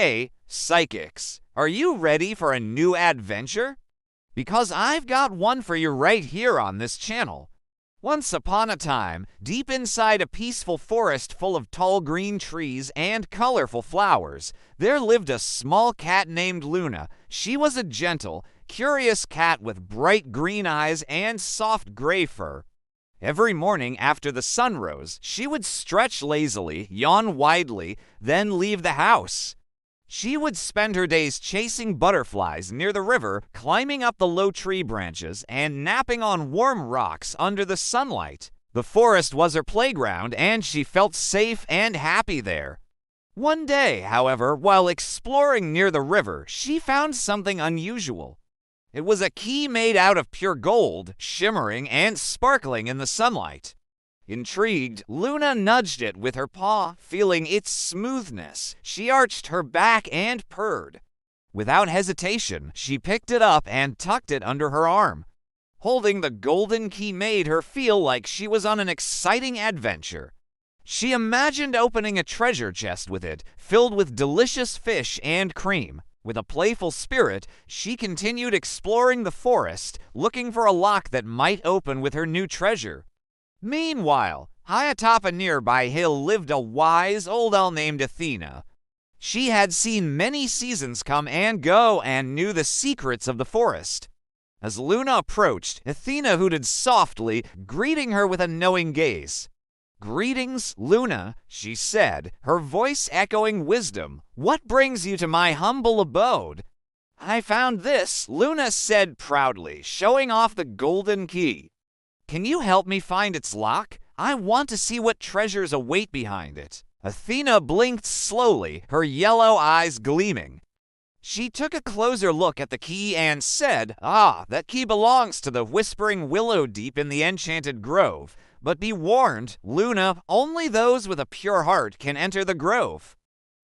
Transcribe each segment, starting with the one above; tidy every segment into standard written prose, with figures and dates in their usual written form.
Hey, psychics, are you ready for a new adventure? Because I've got one for you right here on this channel. Once upon a time, deep inside a peaceful forest full of tall green trees and colorful flowers, there lived a small cat named Luna. She was a gentle, curious cat with bright green eyes and soft gray fur. Every morning after the sun rose, she would stretch lazily, yawn widely, then leave the house. She would spend her days chasing butterflies near the river, climbing up the low tree branches, and napping on warm rocks under the sunlight. The forest was her playground, and she felt safe and happy there. One day, however, while exploring near the river, she found something unusual. It was a key made out of pure gold, shimmering and sparkling in the sunlight. Intrigued, Luna nudged it with her paw, feeling its smoothness. She arched her back and purred. Without hesitation, she picked it up and tucked it under her arm. Holding the golden key made her feel like she was on an exciting adventure. She imagined opening a treasure chest with it, filled with delicious fish and cream. With a playful spirit, she continued exploring the forest, looking for a lock that might open with her new treasure. Meanwhile, high atop a nearby hill lived a wise old owl named Athena. She had seen many seasons come and go and knew the secrets of the forest. As Luna approached, Athena hooted softly, greeting her with a knowing gaze. "Greetings, Luna," she said, her voice echoing wisdom. "What brings you to my humble abode?" "I found this," Luna said proudly, showing off the golden key. "Can you help me find its lock? I want to see what treasures await behind it." Athena blinked slowly, her yellow eyes gleaming. She took a closer look at the key and said, "That key belongs to the Whispering Willow deep in the Enchanted Grove. But be warned, Luna, only those with a pure heart can enter the grove.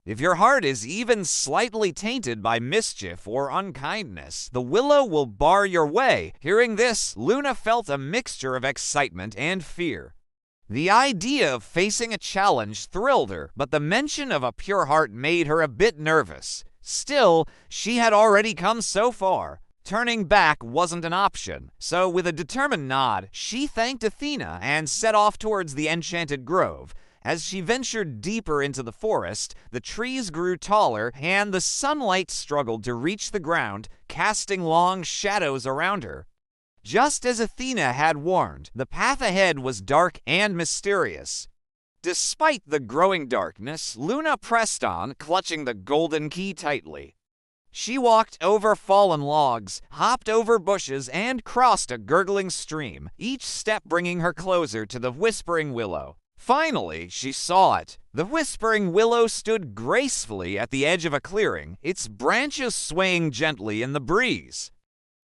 If your heart is even slightly tainted by mischief or unkindness, the willow will bar your way." Hearing this, Luna felt a mixture of excitement and fear. The idea of facing a challenge thrilled her, but the mention of a pure heart made her a bit nervous. Still, she had already come so far. Turning back wasn't an option, so with a determined nod, she thanked Athena and set off towards the Enchanted Grove. As she ventured deeper into the forest, the trees grew taller and the sunlight struggled to reach the ground, casting long shadows around her. Just as Athena had warned, the path ahead was dark and mysterious. Despite the growing darkness, Luna pressed on, clutching the golden key tightly. She walked over fallen logs, hopped over bushes, and crossed a gurgling stream, each step bringing her closer to the Whispering Willow. Finally, she saw it. The Whispering Willow stood gracefully at the edge of a clearing, its branches swaying gently in the breeze.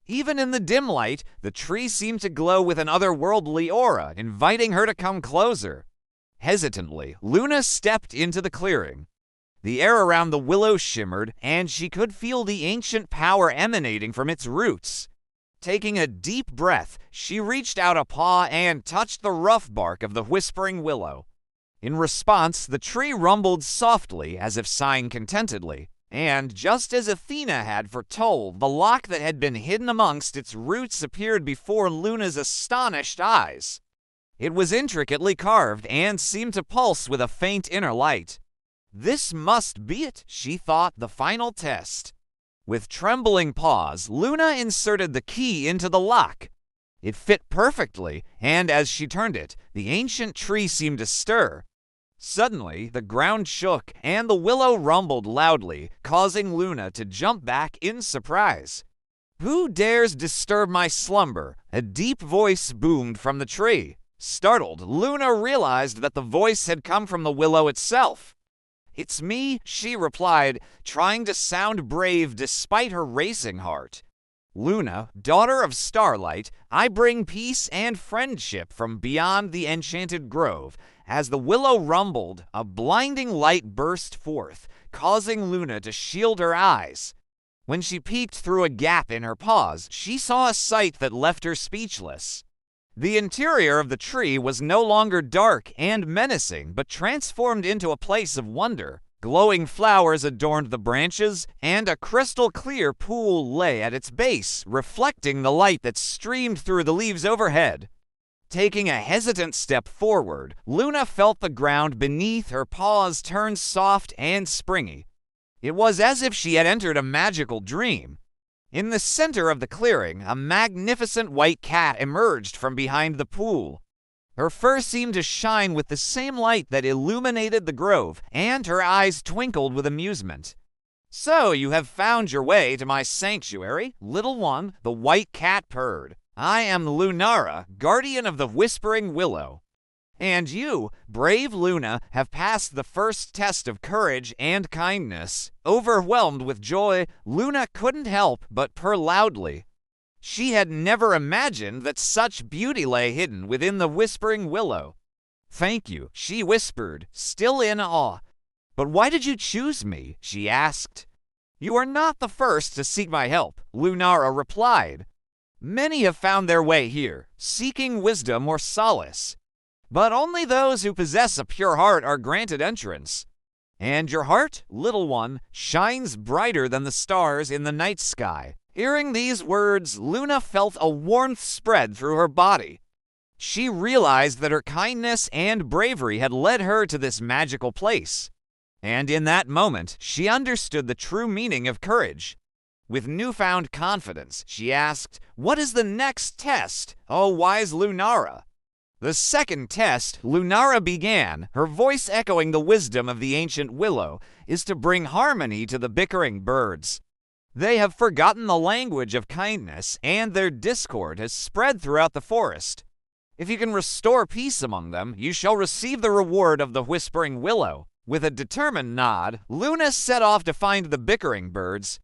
Even in the dim light, the tree seemed to glow with an otherworldly aura, inviting her to come closer. Hesitantly, Luna stepped into the clearing. The air around the willow shimmered, and she could feel the ancient power emanating from its roots. Taking a deep breath, she reached out a paw and touched the rough bark of the Whispering Willow. In response, the tree rumbled softly, as if sighing contentedly, and just as Athena had foretold, the lock that had been hidden amongst its roots appeared before Luna's astonished eyes. It was intricately carved and seemed to pulse with a faint inner light. This must be it, she thought, the final test. With trembling paws, Luna inserted the key into the lock. It fit perfectly, and as she turned it, the ancient tree seemed to stir. Suddenly, the ground shook, and the willow rumbled loudly, causing Luna to jump back in surprise. "Who dares disturb my slumber?" a deep voice boomed from the tree. Startled, Luna realized that the voice had come from the willow itself. "It's me," she replied, trying to sound brave despite her racing heart. "Luna, daughter of starlight, I bring peace and friendship from beyond the Enchanted Grove." As the willow rumbled, a blinding light burst forth, causing Luna to shield her eyes. When she peeked through a gap in her paws, she saw a sight that left her speechless. The interior of the tree was no longer dark and menacing, but transformed into a place of wonder. Glowing flowers adorned the branches, and a crystal-clear pool lay at its base, reflecting the light that streamed through the leaves overhead. Taking a hesitant step forward, Luna felt the ground beneath her paws turn soft and springy. It was as if she had entered a magical dream. In the center of the clearing, a magnificent white cat emerged from behind the pool. Her fur seemed to shine with the same light that illuminated the grove, and her eyes twinkled with amusement. "So you have found your way to my sanctuary, little one," the white cat purred. "I am Lunara, guardian of the Whispering Willow. And you, brave Luna, have passed the first test of courage and kindness." Overwhelmed with joy, Luna couldn't help but purr loudly. She had never imagined that such beauty lay hidden within the Whispering Willow. "Thank you," she whispered, still in awe. "But why did you choose me?" she asked. "You are not the first to seek my help," Lunara replied. "Many have found their way here, seeking wisdom or solace. But only those who possess a pure heart are granted entrance. And your heart, little one, shines brighter than the stars in the night sky." Hearing these words, Luna felt a warmth spread through her body. She realized that her kindness and bravery had led her to this magical place. And in that moment, she understood the true meaning of courage. With newfound confidence, she asked, "What is the next test, oh wise Lunara?" The second test, Lunara began, her voice echoing the wisdom of the ancient willow, is to bring harmony to the bickering birds. They have forgotten the language of kindness, and their discord has spread throughout the forest. If you can restore peace among them, you shall receive the reward of the Whispering Willow. With a determined nod, Luna set off to find the bickering birds.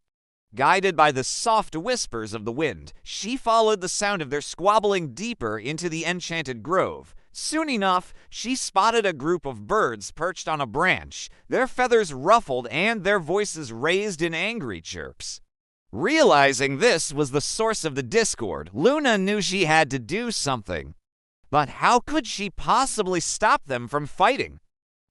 Guided by the soft whispers of the wind, she followed the sound of their squabbling deeper into the enchanted grove. Soon enough, she spotted a group of birds perched on a branch, their feathers ruffled and their voices raised in angry chirps. Realizing this was the source of the discord, Luna knew she had to do something. But how could she possibly stop them from fighting?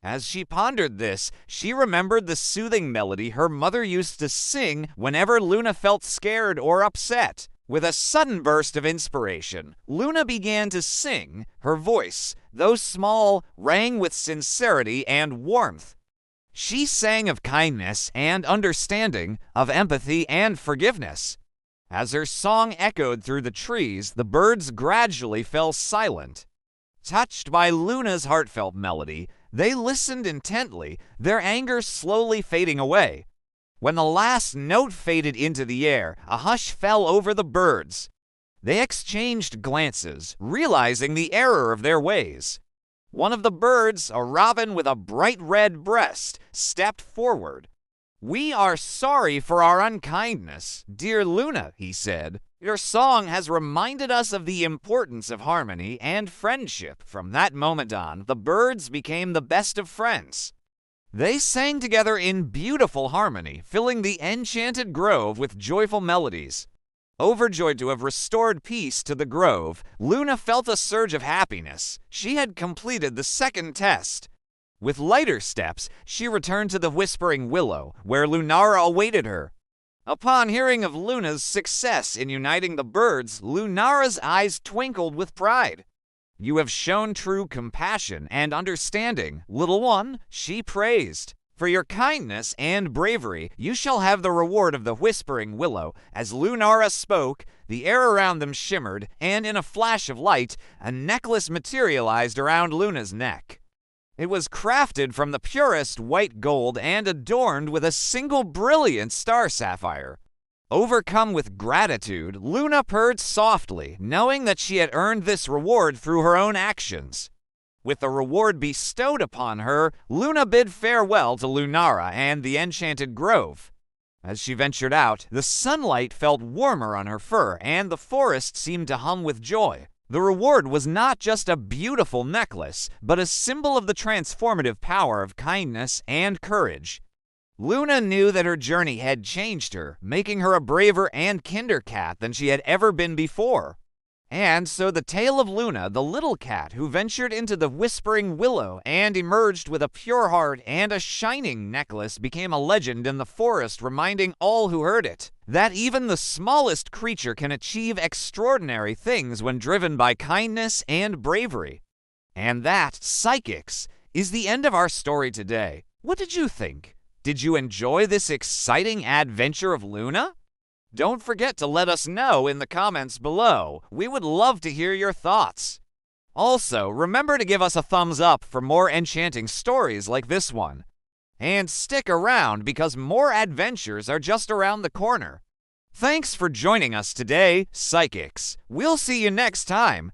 As she pondered this, she remembered the soothing melody her mother used to sing whenever Luna felt scared or upset. With a sudden burst of inspiration, Luna began to sing. Her voice, though small, rang with sincerity and warmth. She sang of kindness and understanding, of empathy and forgiveness. As her song echoed through the trees, the birds gradually fell silent. Touched by Luna's heartfelt melody, they listened intently, their anger slowly fading away. When the last note faded into the air, a hush fell over the birds. They exchanged glances, realizing the error of their ways. One of the birds, a robin with a bright red breast, stepped forward. "We are sorry for our unkindness, dear Luna," he said. "Your song has reminded us of the importance of harmony and friendship." From that moment on, the birds became the best of friends. They sang together in beautiful harmony, filling the enchanted grove with joyful melodies. Overjoyed to have restored peace to the grove, Luna felt a surge of happiness. She had completed the second test. With lighter steps, she returned to the Whispering Willow, where Lunara awaited her. Upon hearing of Luna's success in uniting the birds, Lunara's eyes twinkled with pride. "You have shown true compassion and understanding, little one," she praised. "For your kindness and bravery, you shall have the reward of the Whispering Willow." As Lunara spoke, the air around them shimmered, and in a flash of light, a necklace materialized around Luna's neck. It was crafted from the purest white gold and adorned with a single brilliant star sapphire. Overcome with gratitude, Luna purred softly, knowing that she had earned this reward through her own actions. With the reward bestowed upon her, Luna bid farewell to Lunara and the enchanted grove. As she ventured out, the sunlight felt warmer on her fur, and the forest seemed to hum with joy. The reward was not just a beautiful necklace, but a symbol of the transformative power of kindness and courage. Luna knew that her journey had changed her, making her a braver and kinder cat than she had ever been before. And so the tale of Luna, the little cat who ventured into the whispering willow and emerged with a pure heart and a shining necklace, became a legend in the forest, reminding all who heard it that even the smallest creature can achieve extraordinary things when driven by kindness and bravery. And that, psychics, is the end of our story today. What did you think? Did you enjoy this exciting adventure of Luna? Don't forget to let us know in the comments below. We would love to hear your thoughts. Also, remember to give us a thumbs up for more enchanting stories like this one. And stick around because more adventures are just around the corner. Thanks for joining us today, Psychics. We'll see you next time.